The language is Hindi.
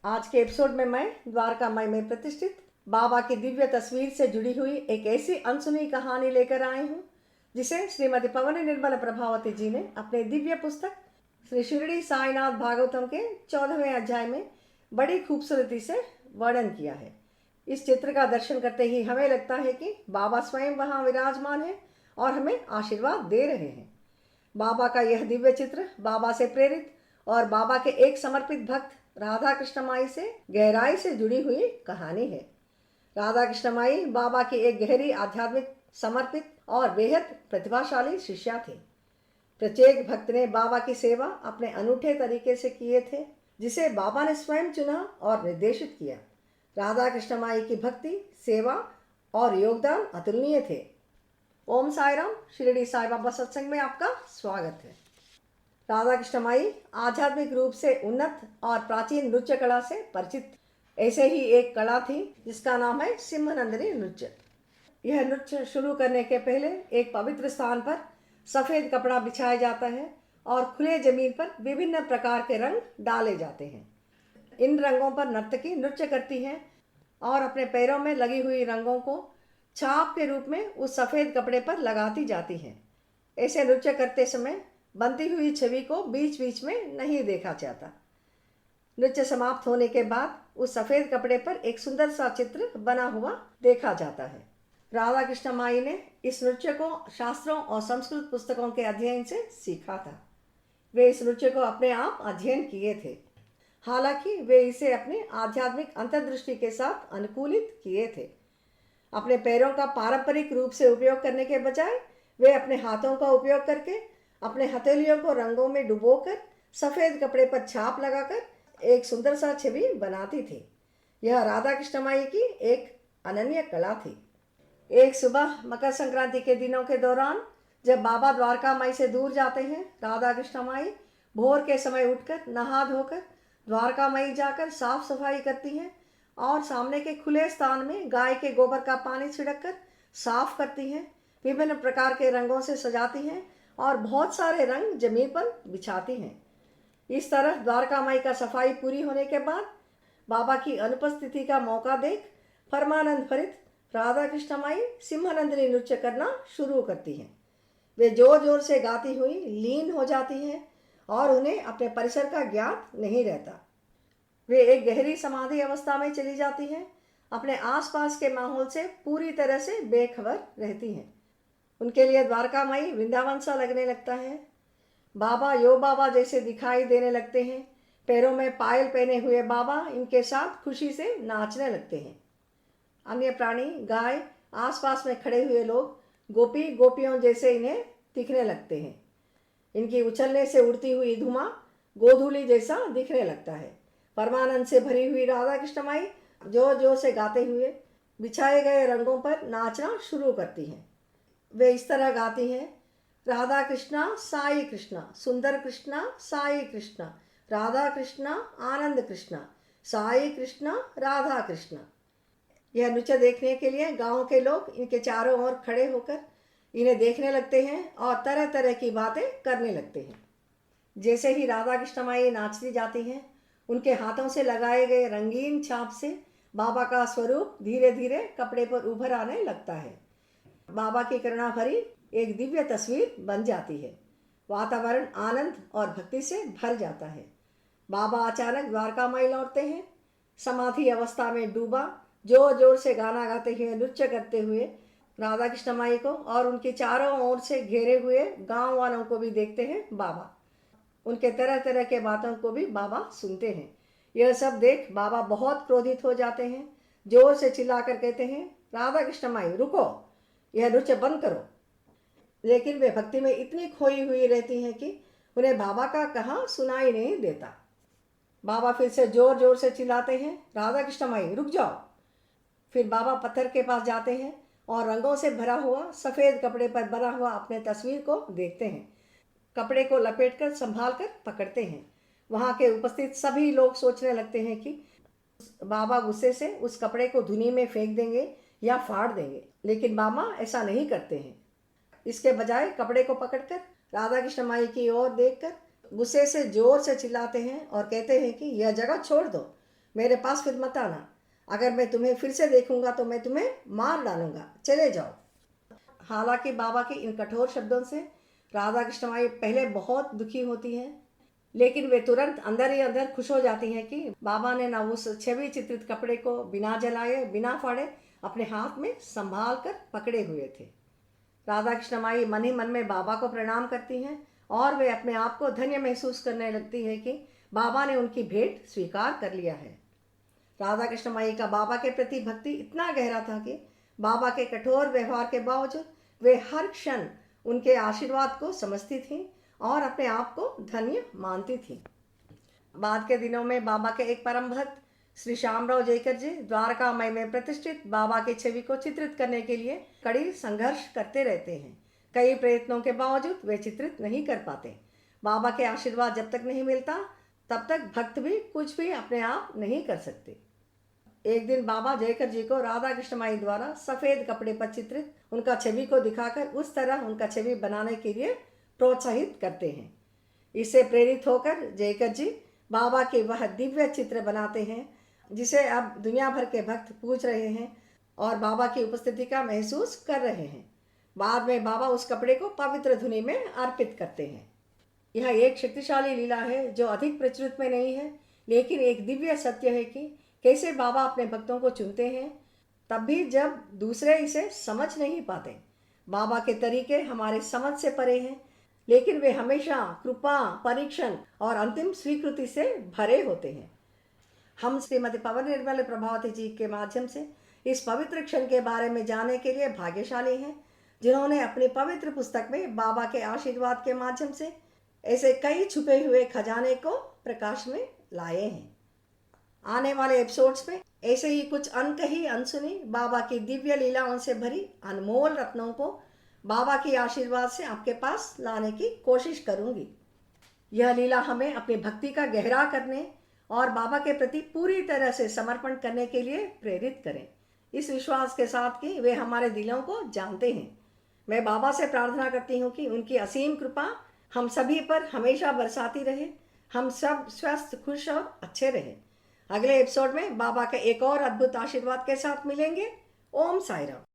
आज के एपिसोड में मैं द्वारका माई में प्रतिष्ठित बाबा की दिव्य तस्वीर से जुड़ी हुई एक ऐसी अनसुनी कहानी लेकर आई हूँ जिसे श्रीमती पवनी निर्मल प्रभावती जी ने अपने दिव्य पुस्तक श्री शिरडी साईनाथ भागवतम के 14वें अध्याय में बड़ी खूबसूरती से वर्णन किया है। इस चित्र का दर्शन करते ही हमें लगता है कि बाबा स्वयं वहाँ विराजमान है और हमें आशीर्वाद दे रहे हैं। बाबा का यह दिव्य चित्र बाबा से प्रेरित और बाबा के एक समर्पित भक्त राधा कृष्ण माई से गहराई से जुड़ी हुई कहानी है। राधा कृष्ण माई बाबा की एक गहरी आध्यात्मिक समर्पित और बेहद प्रतिभाशाली शिष्या थी। प्रत्येक भक्त ने बाबा की सेवा अपने अनूठे तरीके से किए थे, जिसे बाबा ने स्वयं चुना और निर्देशित किया। राधा कृष्ण माई की भक्ति, सेवा और योगदान अतुलनीय थे। ओम साई राम। शिरडी साई बाबा सत्संग में आपका स्वागत है। राधा कृष्ण माई आध्यात्मिक रूप से उन्नत और प्राचीन नृत्य कला से परिचित। ऐसे ही एक कला थी जिसका नाम है सिंहनंदिनी नृत्य। यह नृत्य शुरू करने के पहले एक पवित्र स्थान पर सफ़ेद कपड़ा बिछाया जाता है और खुले जमीन पर विभिन्न प्रकार के रंग डाले जाते हैं। इन रंगों पर नर्तकी नृत्य करती है और अपने पैरों में लगी हुई रंगों को छाप के रूप में उस सफ़ेद कपड़े पर लगाती जाती है। ऐसे नृत्य करते समय बनती हुई छवि को बीच बीच में नहीं देखा जाता। नृत्य समाप्त होने के बाद उस सफ़ेद कपड़े पर एक सुंदर सा चित्र बना हुआ देखा जाता है। राधा कृष्ण माई ने इस नृत्य को शास्त्रों और संस्कृत पुस्तकों के अध्ययन से सीखा था। वे इस नृत्य को अपने आप अध्ययन किए थे। हालांकि वे इसे अपनी आध्यात्मिक अंतर्दृष्टि के साथ अनुकूलित किए थे। अपने पैरों का पारंपरिक रूप से उपयोग करने के बजाय वे अपने हाथों का उपयोग करके अपने हथेलियों को रंगों में डुबोकर सफ़ेद कपड़े पर छाप लगाकर एक सुंदर सा छवि बनाती थी। यह राधा कृष्ण माई की एक अनन्य कला थी। एक सुबह मकर संक्रांति के दिनों के दौरान जब बाबा द्वारका माई से दूर जाते हैं, राधा कृष्ण माई भोर के समय उठकर नहा धोकर द्वारका माई जाकर साफ सफाई करती हैं और सामने के खुले स्थान में गाय के गोबर का पानी छिड़क कर साफ करती हैं, विभिन्न प्रकार के रंगों से सजाती हैं और बहुत सारे रंग जमीन पर बिछाती हैं। इस तरह द्वारका माई का सफाई पूरी होने के बाद बाबा की अनुपस्थिति का मौका देख परमानंद भरित राधा कृष्ण माई सिंहनंदिनी नृत्य करना शुरू करती हैं। वे जोर जोर से गाती हुई लीन हो जाती हैं और उन्हें अपने परिसर का ज्ञात नहीं रहता। वे एक गहरी समाधि अवस्था में चली जाती हैं, अपने आसपास के माहौल से पूरी तरह से बेखबर रहती हैं। उनके लिए द्वारका माई वृंदावन सा लगने लगता है। बाबा यो बाबा जैसे दिखाई देने लगते हैं। पैरों में पायल पहने हुए बाबा इनके साथ खुशी से नाचने लगते हैं। अन्य प्राणी, गाय, आसपास में खड़े हुए लोग गोपी गोपियों जैसे इन्हें दिखने लगते हैं। इनकी उछलने से उड़ती हुई धुआं गोधूली जैसा दिखने लगता है। परमानंद से भरी हुई राधा कृष्ण माई जोर जोर से गाते हुए बिछाए गए रंगों पर नाचना शुरू करती हैं। वे इस तरह गाती हैं, राधा कृष्णा साई कृष्णा, सुंदर कृष्णा साई कृष्णा, राधा कृष्णा आनंद कृष्णा, साई कृष्णा राधा कृष्णा। यह नृत्य देखने के लिए गांव के लोग इनके चारों ओर खड़े होकर इन्हें देखने लगते हैं और तरह तरह की बातें करने लगते हैं। जैसे ही राधा कृष्ण माई नाचती जाती हैं, उनके हाथों से लगाए गए रंगीन छाप से बाबा का स्वरूप धीरे धीरे कपड़े पर उभर आने लगता है। बाबा की करुणा भरी एक दिव्य तस्वीर बन जाती है। वातावरण आनंद और भक्ति से भर जाता है। बाबा अचानक द्वारका माई लौटते हैं। समाधि अवस्था में डूबा जोर जोर से गाना गाते हुए नृत्य करते हुए राधा कृष्ण माई को और उनके चारों ओर से घेरे हुए गांव वालों को भी देखते हैं बाबा। उनके तरह तरह के बातों को भी बाबा सुनते हैं। यह सब देख बाबा बहुत क्रोधित हो जाते हैं। जोर से चिल्लाकर कहते हैं, राधा कृष्ण माई रुको, यह नृत्य बंद करो। लेकिन वे भक्ति में इतनी खोई हुई रहती हैं कि उन्हें बाबा का कहाँ सुनाई नहीं देता। बाबा फिर से जोर जोर से चिल्लाते हैं, राधा कृष्ण माई रुक जाओ। फिर बाबा पत्थर के पास जाते हैं और रंगों से भरा हुआ सफ़ेद कपड़े पर बना हुआ अपने तस्वीर को देखते हैं। कपड़े को लपेटकर संभाल कर पकड़ते हैं। वहाँ के उपस्थित सभी लोग सोचने लगते हैं कि बाबा गुस्से से उस कपड़े को धुनी में फेंक देंगे या फाड़ देंगे, लेकिन बाबा ऐसा नहीं करते हैं। इसके बजाय कपड़े को पकड़कर राधा कृष्ण माई की ओर देखकर गुस्से से जोर से चिल्लाते हैं और कहते हैं कि यह जगह छोड़ दो, मेरे पास फिर मत आना। अगर मैं तुम्हें फिर से देखूंगा तो मैं तुम्हें मार डालूंगा, चले जाओ। हालांकि बाबा के इन कठोर शब्दों से राधा कृष्ण माई पहले बहुत दुखी होती हैं, लेकिन वे तुरंत अंदर ही अंदर खुश हो जाती हैं कि बाबा ने ना उस छवि चित्रित कपड़े को बिना जलाए बिना फाड़े अपने हाथ में संभाल कर पकड़े हुए थे। राधा कृष्ण माई मन ही मन में बाबा को प्रणाम करती हैं और वे अपने आप को धन्य महसूस करने लगती है कि बाबा ने उनकी भेंट स्वीकार कर लिया है। राधा कृष्ण माई का बाबा के प्रति भक्ति इतना गहरा था कि बाबा के कठोर व्यवहार के बावजूद वे हर क्षण उनके आशीर्वाद को समझती थीं और अपने आप को धन्य मानती थीं। बाद के दिनों में बाबा के एक परम भक्त श्री श्यामराव जयकर जी द्वारका मई में प्रतिष्ठित बाबा की छवि को चित्रित करने के लिए कड़ी संघर्ष करते रहते हैं। कई प्रयत्नों के बावजूद वे चित्रित नहीं कर पाते। बाबा के आशीर्वाद जब तक नहीं मिलता तब तक भक्त भी कुछ भी अपने आप नहीं कर सकते। एक दिन बाबा जयकर जी को राधा कृष्ण माई द्वारा सफ़ेद कपड़े पर चित्रित उनका छवि को दिखाकर उस तरह उनका छवि बनाने के लिए प्रोत्साहित करते हैं। इससे प्रेरित होकर जयकर जी बाबा के वह दिव्य चित्र बनाते हैं जिसे अब दुनिया भर के भक्त पूज रहे हैं और बाबा की उपस्थिति का महसूस कर रहे हैं। बाद में बाबा उस कपड़े को पवित्र धुनी में अर्पित करते हैं। यह एक शक्तिशाली लीला है जो अधिक प्रचलित में नहीं है, लेकिन एक दिव्य सत्य है कि कैसे बाबा अपने भक्तों को चुनते हैं तब भी जब दूसरे इसे समझ नहीं पाते। बाबा के तरीके हमारे समझ से परे हैं, लेकिन वे हमेशा कृपा, परीक्षण और अंतिम स्वीकृति से भरे होते हैं। हम श्रीमती पवन निर्मल प्रभावती जी के माध्यम से इस पवित्र क्षण के बारे में जानने के लिए भाग्यशाली हैं, जिन्होंने अपनी पवित्र पुस्तक में बाबा के आशीर्वाद के माध्यम से ऐसे कई छुपे हुए खजाने को प्रकाश में लाए हैं। आने वाले एपिसोड्स में ऐसे ही कुछ अनकही अनसुनी बाबा की दिव्य लीलाओं से भरी अनमोल रत्नों को बाबा की आशीर्वाद से आपके पास लाने की कोशिश करूंगी। यह लीला हमें अपनी भक्ति का गहरा करने और बाबा के प्रति पूरी तरह से समर्पण करने के लिए प्रेरित करें, इस विश्वास के साथ कि वे हमारे दिलों को जानते हैं। मैं बाबा से प्रार्थना करती हूँ कि उनकी असीम कृपा हम सभी पर हमेशा बरसाती रहे, हम सब स्वस्थ, खुश और अच्छे रहें। अगले एपिसोड में बाबा के एक और अद्भुत आशीर्वाद के साथ मिलेंगे। ओम साई राम।